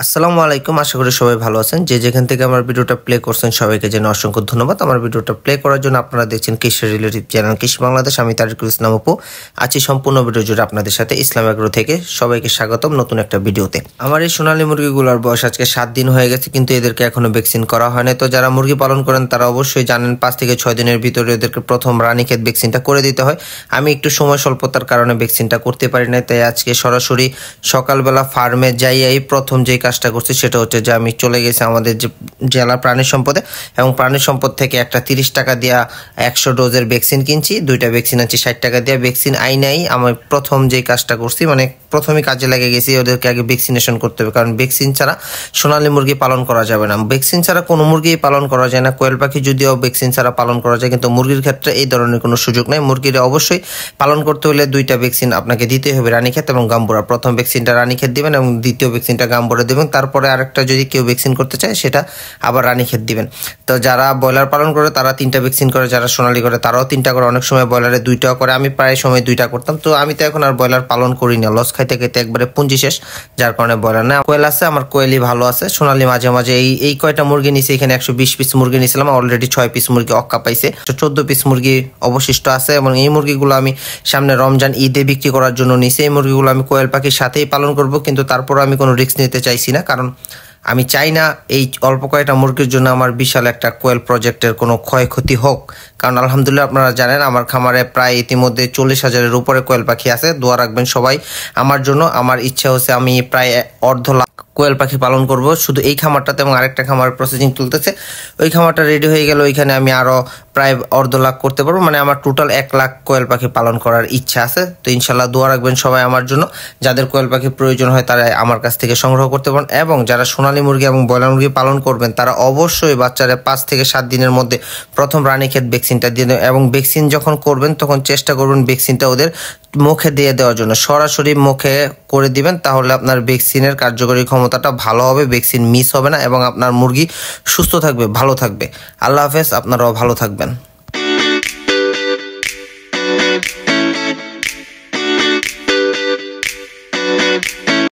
আসসালামু আলাইকুম। আশা করি সবাই ভালো আছেন। যে যেখান থেকে আমার ভিডিওটা প্লে করছেন সবাইকে জানাই অসংখ্য ধন্যবাদ। আমার ভিডিওটা প্লে করার জন্য আপনারা দেখছেন কৃষি রিলেটিভ চ্যানেল কৃষি বাংলাদেশ। আমি তারিকুল ইসলাম অপু আছি সম্পূর্ণ ভিডিও জুড়ে আপনাদের সাথে ইসলাম এগ্রো থেকে। সবাইকে স্বাগতম নতুন একটা ভিডিওতে। আমার এই সোনালী মুরগিগুলোর বয়স আজকে 7 দিন হয়ে গেছে, কিন্তু এদেরকে এখনো ভ্যাকসিন করা হয়নি। তো যারা মুরগি পালন করেন তারা অবশ্যই জানেন 5 থেকে 6 দিনের ভিতরে এদেরকে প্রথম রানীক্ষেত ভ্যাকসিনটা করে দিতে হয়। আমি একটু সময় স্বল্পতার কারণে ভ্যাকসিনটা করতে পারি না, তাই আজকে সরাসরি সকালবেলা ফার্মে যাই প্রথম যেই কাজটা করছি সেটা হচ্ছে যে আমি চলে গেছি আমাদের যে জেলা প্রাণী সম্পদে, এবং প্রাণী সম্পদ থেকে একটা 30 টাকা দেওয়া 100 ডোজের ভ্যাকসিন কিনছি। 2টা ভ্যাকসিন আছে 60 টাকা দেওয়া ভ্যাকসিন আইনাই। আমি প্রথম যেই কাজটা করছি, মানে প্রথমে কাজে লেগে গেছি, ওদেরকে আগে ভ্যাকসিনেশন করতে হবে, কারণ ভ্যাকসিন ছাড়া সোনালী মুরগি পালন করা যাবে না। ভ্যাকসিন ছাড়া কোনো মুরগি পালন করা যায় না। কোয়েল পাখি যদিও ভ্যাকসিন ছাড়া পালন করা যায়, কিন্তু মুরগির ক্ষেত্রে এই ধরনের কোনো সুযোগ নেই। মুরগির অবশ্যই পালন করতে হলে 2টা ভ্যাকসিন আপনাকে দিতে হবে, রানীক্ষেত এবং গাম্বুরা। প্রথম ভ্যাকসিনটা রানীক্ষেত দিবেন এবং দ্বিতীয় ভ্যাকসিনটা গাম্বুরা দিবেন। তারপরে আরেকটা যদি কেউ ভ্যাকসিন করতে চায় সেটা আবার রানীক্ষেত দিবেন। তো যারা ব্রয়লার পালন করে তারা 3টা ভ্যাকসিন করে, যারা সোনালী করে তারাও 3টা করে, অনেক সময় ব্রয়লারে 2টাও করে। আমি প্রায় সময় 2টা করতাম। তো আমি তো এখন আর ব্রয়লার পালন করি না, লস খাইতে খাইতে একবারে পুঁজি শেষ, যার কারণে ব্রয়লার না। কোয়েল আছে, আমার কোয়েলই ভালো আছে। সোনালী মাঝে মাঝে এই কয়টা মুরগি নিছে, এখানে 120 পিস মুরগি নিয়েছিলাম, অলরেডি 6 পিস মুরগি অক্কা পাইছে, 14 পিস মুরগি অবশিষ্ট আছে। এবং এই মুরগিগুলো আমি সামনে রমজান ঈদে বিক্রি করার জন্য নিছি। এই মুরগিগুলো আমি কোয়েল পাখির সাথেই পালন করব, কিন্তু তারপরও আমি কোনো রিস্ক নিতে চাইছি না, কারণ আমি চাই না এই অল্প কয়েকটা মুরগির জন্য আমার বিশাল একটা কোয়েল প্রজেক্টের কোনো ক্ষয়ক্ষতি হোক। কারণ আলহামদুলিল্লাহ আপনারা জানেন আমার খামারে প্রায় ইতিমধ্যে 40,000-এর উপরে কোয়েল পাখি আছে। দোয়া রাখবেন সবাই আমার জন্য। আমার ইচ্ছা হচ্ছে আমি প্রায় 1.5 লাখ কোয়েল পাখি পালন করব শুধু এই খামারটাতে, এবং আরেকটা খামার প্রসেসিং চলতেছে। ওই খামারটা রেডি হয়ে গেলে ওইখানে আমি আরও প্রায় 1.5 লাখ করতে পারবো। মানে আমার টোটাল 1 লাখ কোয়েল পাখি পালন করার ইচ্ছা আছে। তো ইনশাল্লাহ দোয়া রাখবেন সবাই আমার জন্য। যাদের কোয়েল পাখি প্রয়োজন হয় তারা আমার কাছ থেকে সংগ্রহ করতে পারেন, এবং যারা সোনালী মুরগি এবং ব্রয়লার মুরগি পালন করবেন তারা অবশ্যই বাচ্চারা 5 থেকে 7 দিনের মধ্যে প্রথম রানীক্ষেত ভ্যাকসিনটা দিয়ে দেবেন। এবং ভ্যাকসিন যখন করবেন তখন চেষ্টা করবেন ভ্যাকসিনটা ওদের মুখে দিয়ে দেওয়ার জন্য, সরাসরি মুখে করে দিবেন। তাহলে আপনার ভ্যাকসিনের কার্যকরী ক্ষমতাটা ভালো হবে, ভ্যাকসিন মিস হবে না, এবং আপনার মুরগি সুস্থ থাকবে, ভালো থাকবে। আল্লাহ হাফেজ, আপনারাও ভালো থাকবেন।